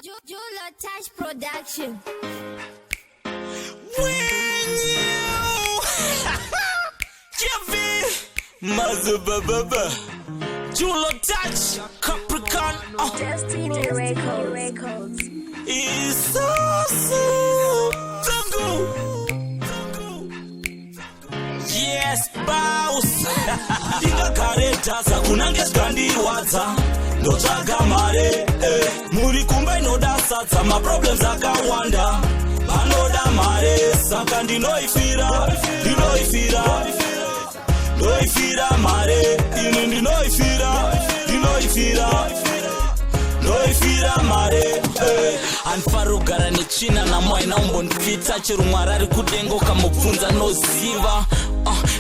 Jula Touch Production. When you Mazubaba Jula Touch Capricorn Destiny Records. is so Yes, boss. Inga kareta za kunange skandirwadza ndotsvaga mare muri kumba inodasadza maproblems akawanda vanoda mare saka ndinoifira mare ini ndinoifira mare anfaro kugara netsvina namwaina umbondipfitsa chero mwari ari kudenga ukamubvunza noziva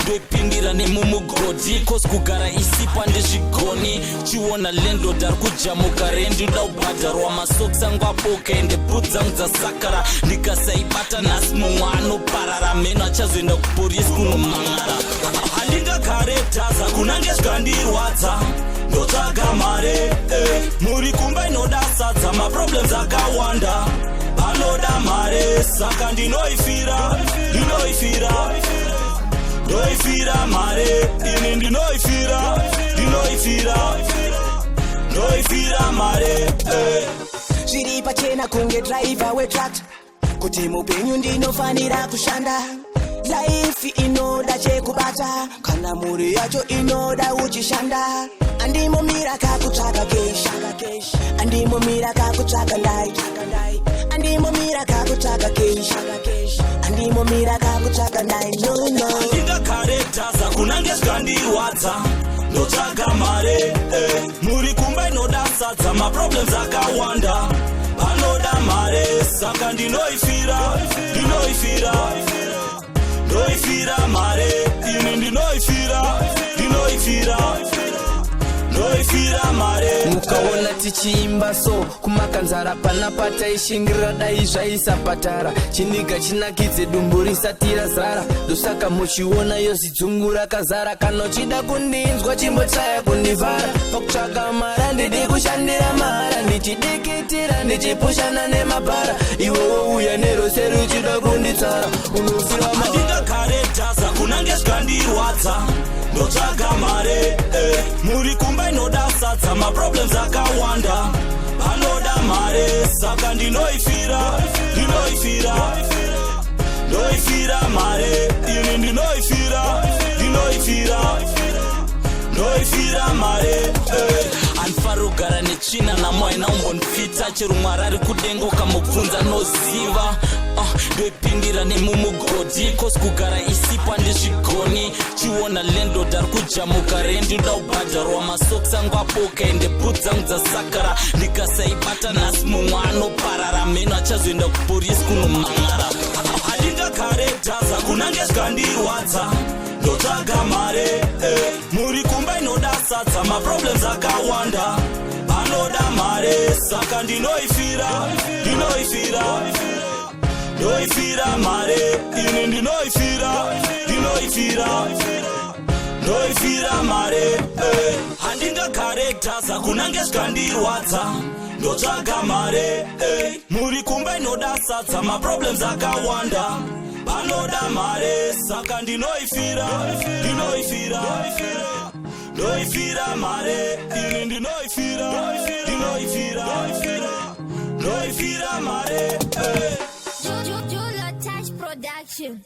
ndoipindira nemumugodi cause kugara isipa ndezvigoni chiona landlord ari kujamuka rendi uda kubhadharwa masoks angu apoka ende bhutsi dzangu dzasakara ndikasaibata nhasi mumwe anoparara mheno achazoenda kuporisi kunomangara handingagare dhaza kunange zvikandirwadza ndotsvaga mare muri kumba inoda sadza maproblems akawanda vanoda mare saka ndinoifira mare ini ndinoifira mare zviri pachena kunge driver wetractor kuti mupenyu ndinofanira kushanda laifi inoda chekubata kana mhuri yacho inoda uchishanda andimomira kakutsvaga kesh andimomira kakutsvaga ndai andimomira kakutsvaga kesh andimomira kakutsvaga ndai no ndingagare dhaza kunange zvikandirwadza ndotsvaga mare muri kumba inoda sadza maproblems akawanda vanoda mare saka ndinoifira mare ini ndinoifira mare mukaona tichiimba so kumakanzara pana pataishingirira dai zvaisabhadhara chiniga chinakidze dumbu risati razara ndosaka muchiona yozidzungura kazara kana uchida kundinzwa chimbotsvaya kundivhara pakutsvaga mara ndidi kushandira mahara ndichidikitira ndichipushana nemabhara iwewo uya nerose ruchida kunditsara unofira handingagare dhaza kunange zvikandirwadza ndotsvaga mare muri kumba inoda sadza maproblems akawanda vanoda mare saka ndinoifira mare ini ndinoifira mare anfaro kugara netsvina namwaina umbondipfitsa chero mwari ari kudenga ukamubvunza noziva ndoipindira nemumugodi cause kugara isipa ndezvigoni chiona landlord ari kujamuka rendi uda kubhadharwa masoks angu apoka ende bhutsi dzangu dzasakara ndikasaibata nhasi mumwe anoparara mheno achazoenda kuporisi kunomangara handingagare dhaza kunange zvikandirwadza ndotsvaga mare muri kumba inoda sadza maproblems akawanda vanoda mare saka ndinoifira mare ini ndinoifira mare handingagare dhaza kunange zvikandirwadza ndotsvaga mare muri kumba inoda sadza maproblems akawanda vanoda mare saka ndinoifira mare ini ndinoifira mare Jula Touch Production.